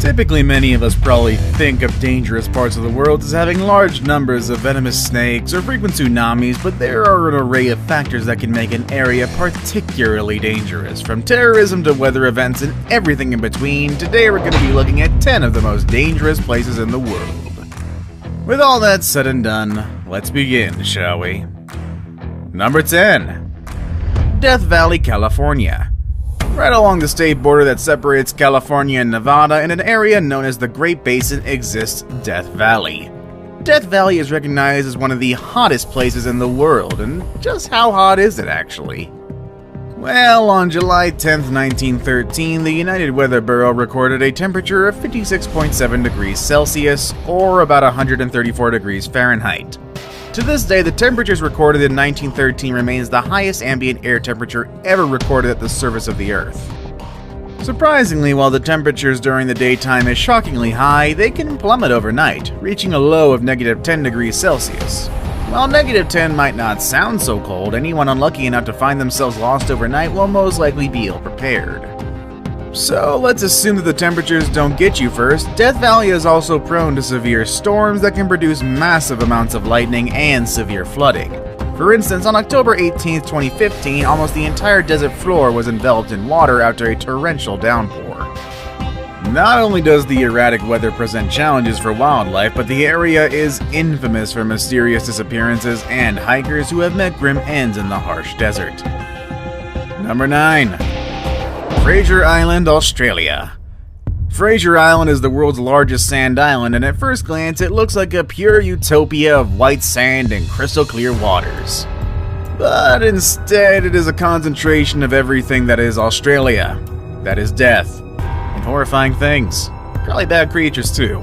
Typically, many of us probably think of dangerous parts of the world as having large numbers of venomous snakes or frequent tsunamis, but there are an array of factors that can make an area particularly dangerous. From terrorism to weather events and everything in between, today we're going to be looking at 10 of the most dangerous places in the world. With all that said and done, let's begin, shall we? Number 10. Death Valley, California. Right along the state border that separates California and Nevada, in an area known as the Great Basin, exists Death Valley. Death Valley is recognized as one of the hottest places in the world, and just how hot is it actually? Well, on July 10th, 1913, the United Weather Bureau recorded a temperature of 56.7 degrees Celsius, or about 134 degrees Fahrenheit. To this day, the temperatures recorded in 1913 remains the highest ambient air temperature ever recorded at the surface of the Earth. Surprisingly, while the temperatures during the daytime is shockingly high, they can plummet overnight, reaching a low of -10 degrees Celsius. While -10 might not sound so cold, anyone unlucky enough to find themselves lost overnight will most likely be ill-prepared. So let's assume that the temperatures don't get you first. Death Valley is also prone to severe storms that can produce massive amounts of lightning and severe flooding. For instance, on October 18, 2015, almost the entire desert floor was enveloped in water after a torrential downpour. Not only does the erratic weather present challenges for wildlife, but the area is infamous for mysterious disappearances and hikers who have met grim ends in the harsh desert. Number 9. Fraser Island, Australia. Fraser Island is the world's largest sand island, and at first glance it looks like a pure utopia of white sand and crystal clear waters. But instead it is a concentration of everything that is Australia. That is death. And horrifying things. Probably bad creatures too.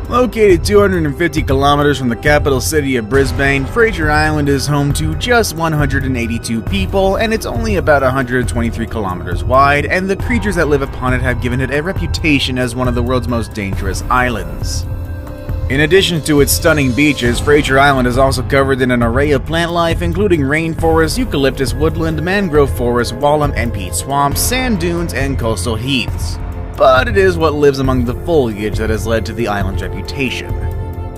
Located 250 kilometers from the capital city of Brisbane, Fraser Island is home to just 182 people, and it's only about 123 kilometers wide, and the creatures that live upon it have given it a reputation as one of the world's most dangerous islands. In addition to its stunning beaches, Fraser Island is also covered in an array of plant life, including rainforest, eucalyptus woodland, mangrove forest, wallam and peat swamps, sand dunes, and coastal heaths. But it is what lives among the foliage that has led to the island's reputation.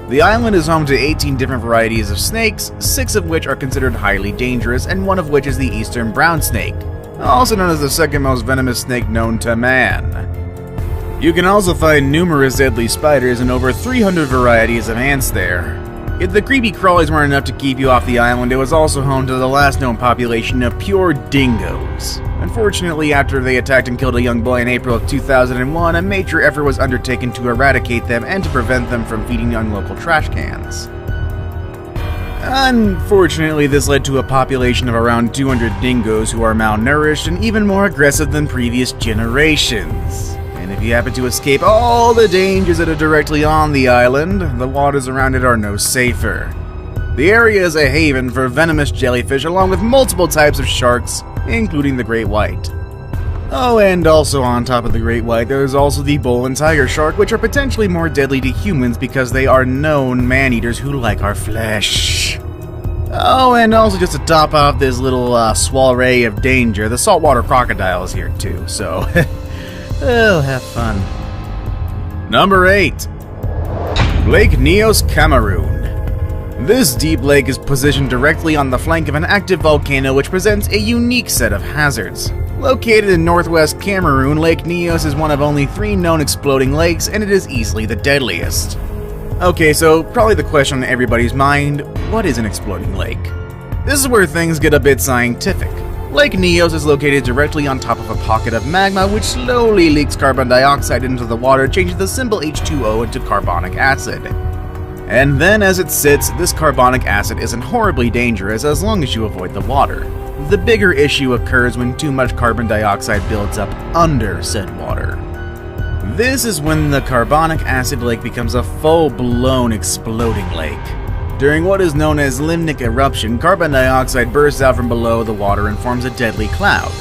The island is home to 18 different varieties of snakes, 6 of which are considered highly dangerous, and one of which is the eastern brown snake, also known as the second most venomous snake known to man. You can also find numerous deadly spiders and over 300 varieties of ants there. If the creepy crawlies weren't enough to keep you off the island, it was also home to the last known population of pure dingoes. Unfortunately, after they attacked and killed a young boy in April of 2001, a major effort was undertaken to eradicate them and to prevent them from feeding on local trash cans. Unfortunately, this led to a population of around 200 dingoes who are malnourished and even more aggressive than previous generations. And if you happen to escape all the dangers that are directly on the island, the waters around it are no safer. The area is a haven for venomous jellyfish along with multiple types of sharks, including the great white. Oh, and also on top of the great white, there is also the bull and tiger shark, which are potentially more deadly to humans because they are known man-eaters who like our flesh. Oh, and also just to top off this little soiree of danger, the saltwater crocodile is here too, so oh, have fun. Number 8. Lake Nyos, Cameroon. This deep lake is positioned directly on the flank of an active volcano which presents a unique set of hazards. Located in northwest Cameroon, Lake Nyos is one of only 3 known exploding lakes, and it is easily the deadliest. Okay, so probably the question on everybody's mind, what is an exploding lake? This is where things get a bit scientific. Lake Nyos is located directly on top of a pocket of magma which slowly leaks carbon dioxide into the water, changing the simple H2O into carbonic acid. And then as it sits, this carbonic acid isn't horribly dangerous as long as you avoid the water. The bigger issue occurs when too much carbon dioxide builds up under said water. This is when the carbonic acid lake becomes a full-blown exploding lake. During what is known as limnic eruption, carbon dioxide bursts out from below the water and forms a deadly cloud.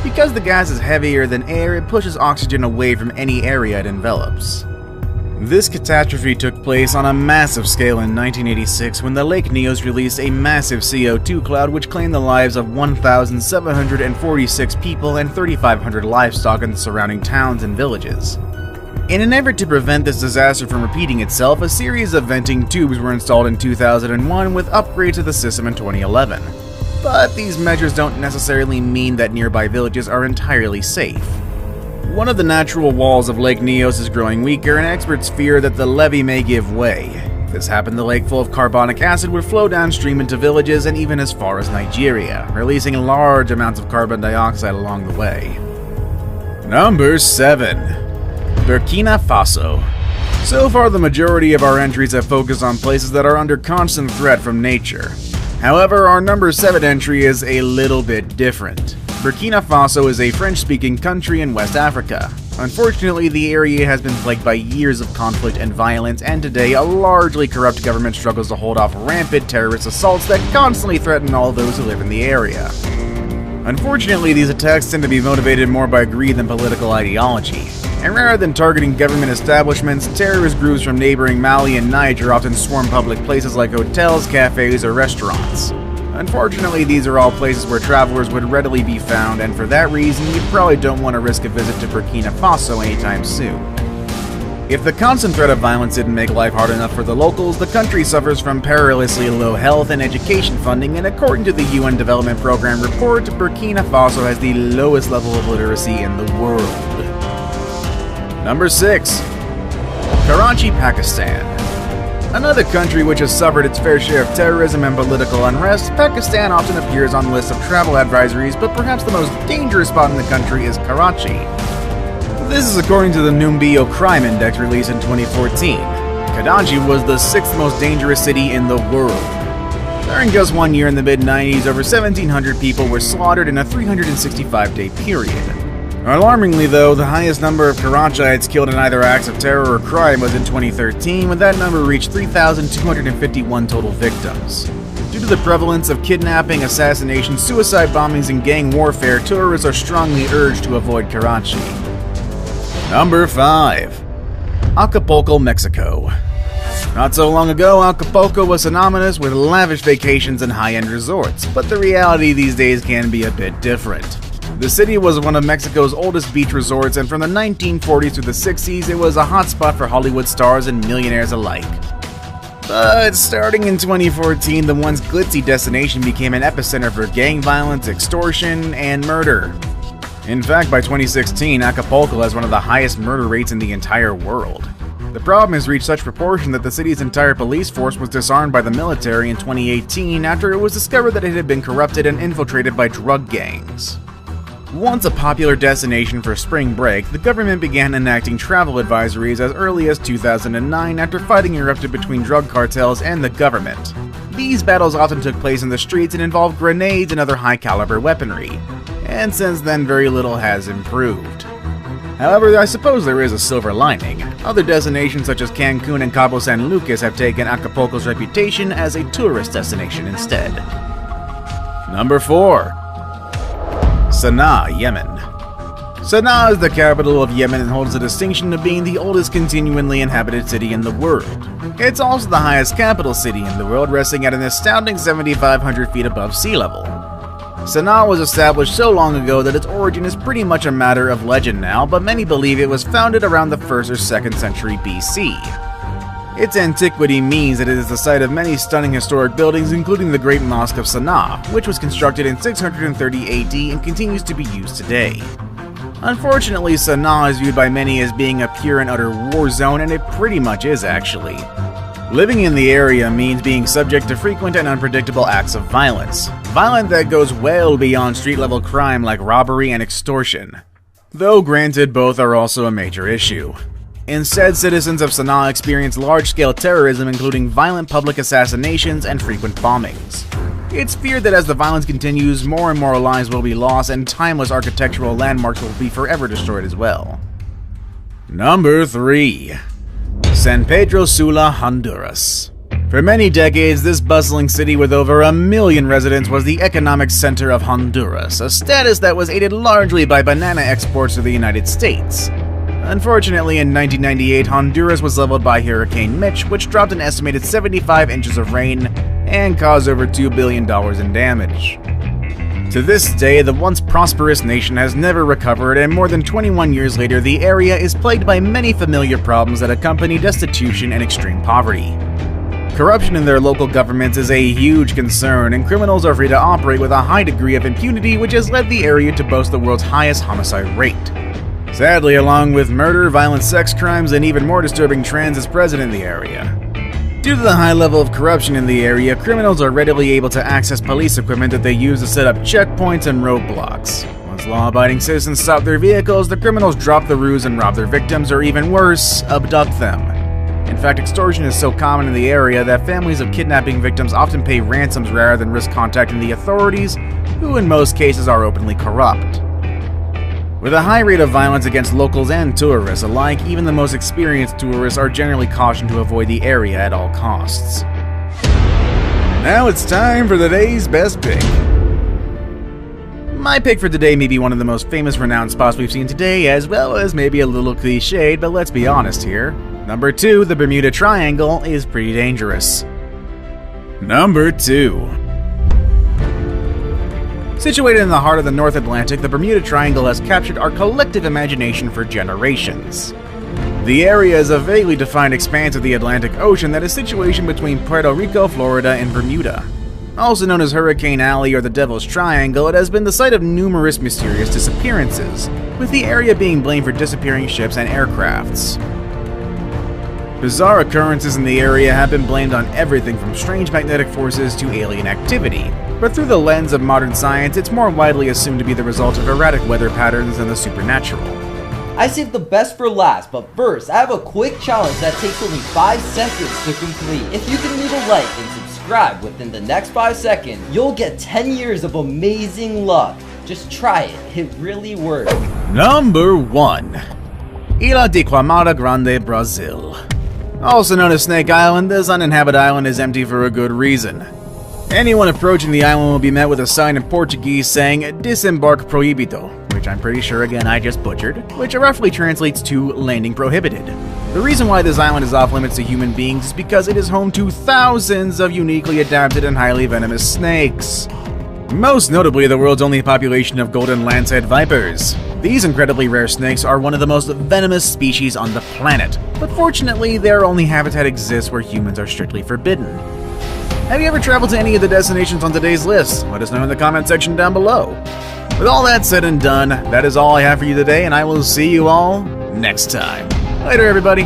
Because the gas is heavier than air, it pushes oxygen away from any area it envelops. This catastrophe took place on a massive scale in 1986 when the Lake Nyos released a massive CO2 cloud which claimed the lives of 1,746 people and 3,500 livestock in the surrounding towns and villages. In an effort to prevent this disaster from repeating itself, a series of venting tubes were installed in 2001 with upgrades to the system in 2011. But these measures don't necessarily mean that nearby villages are entirely safe. One of the natural walls of Lake Nyos is growing weaker, and experts fear that the levee may give way. If this happened, the lake full of carbonic acid would flow downstream into villages and even as far as Nigeria, releasing large amounts of carbon dioxide along the way. Number 7. Burkina Faso. So far, the majority of our entries have focused on places that are under constant threat from nature. However, our number 7 entry is a little bit different. Burkina Faso is a French-speaking country in West Africa. Unfortunately, the area has been plagued by years of conflict and violence, and today a largely corrupt government struggles to hold off rampant terrorist assaults that constantly threaten all those who live in the area. Unfortunately, these attacks tend to be motivated more by greed than political ideology. And rather than targeting government establishments, terrorist groups from neighboring Mali and Niger often swarm public places like hotels, cafes, or restaurants. Unfortunately, these are all places where travelers would readily be found, and for that reason, you probably don't want to risk a visit to Burkina Faso anytime soon. If the constant threat of violence didn't make life hard enough for the locals, the country suffers from perilously low health and education funding, and according to the UN Development Program report, Burkina Faso has the lowest level of literacy in the world. Number 6. Karachi, Pakistan. Another country which has suffered its fair share of terrorism and political unrest, Pakistan often appears on lists of travel advisories, but perhaps the most dangerous spot in the country is Karachi. This is according to the Numbeo Crime Index released in 2014. Karachi was the 6th most dangerous city in the world. During just 1 year in the mid-90s, over 1,700 people were slaughtered in a 365-day period. Alarmingly though, the highest number of Karachiites killed in either acts of terror or crime was in 2013, when that number reached 3,251 total victims. Due to the prevalence of kidnapping, assassination, suicide bombings, and gang warfare, tourists are strongly urged to avoid Karachi. Number 5. Acapulco, Mexico. Not so long ago, Acapulco was synonymous with lavish vacations and high-end resorts, but the reality these days can be a bit different. The city was one of Mexico's oldest beach resorts, and from the 1940s through the 60s, it was a hotspot for Hollywood stars and millionaires alike. But starting in 2014, the once glitzy destination became an epicenter for gang violence, extortion, and murder. In fact, by 2016, Acapulco has one of the highest murder rates in the entire world. The problem has reached such proportion that the city's entire police force was disarmed by the military in 2018 after it was discovered that it had been corrupted and infiltrated by drug gangs. Once a popular destination for spring break, the government began enacting travel advisories as early as 2009 after fighting erupted between drug cartels and the government. These battles often took place in the streets and involved grenades and other high-caliber weaponry, and since then very little has improved. However, I suppose there is a silver lining. Other destinations such as Cancun and Cabo San Lucas have taken Acapulco's reputation as a tourist destination instead. Number 4. Sana'a, Yemen. Sana'a is the capital of Yemen and holds the distinction of being the oldest continually inhabited city in the world. It's also the highest capital city in the world, resting at an astounding 7,500 feet above sea level. Sana'a was established so long ago that its origin is pretty much a matter of legend now, but many believe it was founded around the 1st or 2nd century BC. Its antiquity means that it is the site of many stunning historic buildings, including the Great Mosque of Sana'a, which was constructed in 630 AD and continues to be used today. Unfortunately, Sana'a is viewed by many as being a pure and utter war zone, and it pretty much is actually. Living in the area means being subject to frequent and unpredictable acts of violence. Violence that goes well beyond street-level crime like robbery and extortion. Though granted, both are also a major issue. Instead, citizens of Sana'a experience large-scale terrorism, including violent public assassinations and frequent bombings. It's feared that as the violence continues, more and more lives will be lost and timeless architectural landmarks will be forever destroyed as well. Number 3. San Pedro Sula, Honduras. For many decades, this bustling city with over 1 million residents was the economic center of Honduras, a status that was aided largely by banana exports to the United States. Unfortunately, in 1998, Honduras was leveled by Hurricane Mitch, which dropped an estimated 75 inches of rain and caused over $2 billion in damage. To this day, the once prosperous nation has never recovered, and more than 21 years later, the area is plagued by many familiar problems that accompany destitution and extreme poverty. Corruption in their local governments is a huge concern, and criminals are free to operate with a high degree of impunity, which has led the area to boast the world's highest homicide rate. Sadly, along with murder, violent sex crimes, and even more disturbing trends is present in the area. Due to the high level of corruption in the area, criminals are readily able to access police equipment that they use to set up checkpoints and roadblocks. Once law-abiding citizens stop their vehicles, the criminals drop the ruse and rob their victims, or even worse, abduct them. In fact, extortion is so common in the area that families of kidnapping victims often pay ransoms rather than risk contacting the authorities, who in most cases are openly corrupt. With a high rate of violence against locals and tourists alike, even the most experienced tourists are generally cautioned to avoid the area at all costs. Now it's time for the day's best pick. My pick for today may be one of the most famous renowned spots we've seen today, as well as maybe a little cliched, but let's be honest here. Number 2, the Bermuda Triangle is pretty dangerous. Number 2. Situated in the heart of the North Atlantic, the Bermuda Triangle has captured our collective imagination for generations. The area is a vaguely defined expanse of the Atlantic Ocean that is situated between Puerto Rico, Florida, and Bermuda. Also known as Hurricane Alley or the Devil's Triangle, it has been the site of numerous mysterious disappearances, with the area being blamed for disappearing ships and aircrafts. Bizarre occurrences in the area have been blamed on everything from strange magnetic forces to alien activity, but through the lens of modern science, it's more widely assumed to be the result of erratic weather patterns than the supernatural. I saved the best for last, but first, I have a quick challenge that takes only 5 seconds to complete. If you can leave a like and subscribe within the next 5 seconds, you'll get 10 years of amazing luck. Just try it, it really works. Number 1. Ilha de Queimada Grande, Brazil. Also known as Snake Island, this uninhabited island is empty for a good reason. Anyone approaching the island will be met with a sign in Portuguese saying Disembarque Proibido, which I'm pretty sure again I just butchered, which roughly translates to landing prohibited. The reason why this island is off limits to human beings is because it is home to thousands of uniquely adapted and highly venomous snakes. Most notably, the world's only population of golden lancehead vipers. These incredibly rare snakes are one of the most venomous species on the planet, but fortunately, their only habitat exists where humans are strictly forbidden. Have you ever traveled to any of the destinations on today's list? Let us know in the comment section down below. With all that said and done, that is all I have for you today, and I will see you all next time. Later, everybody.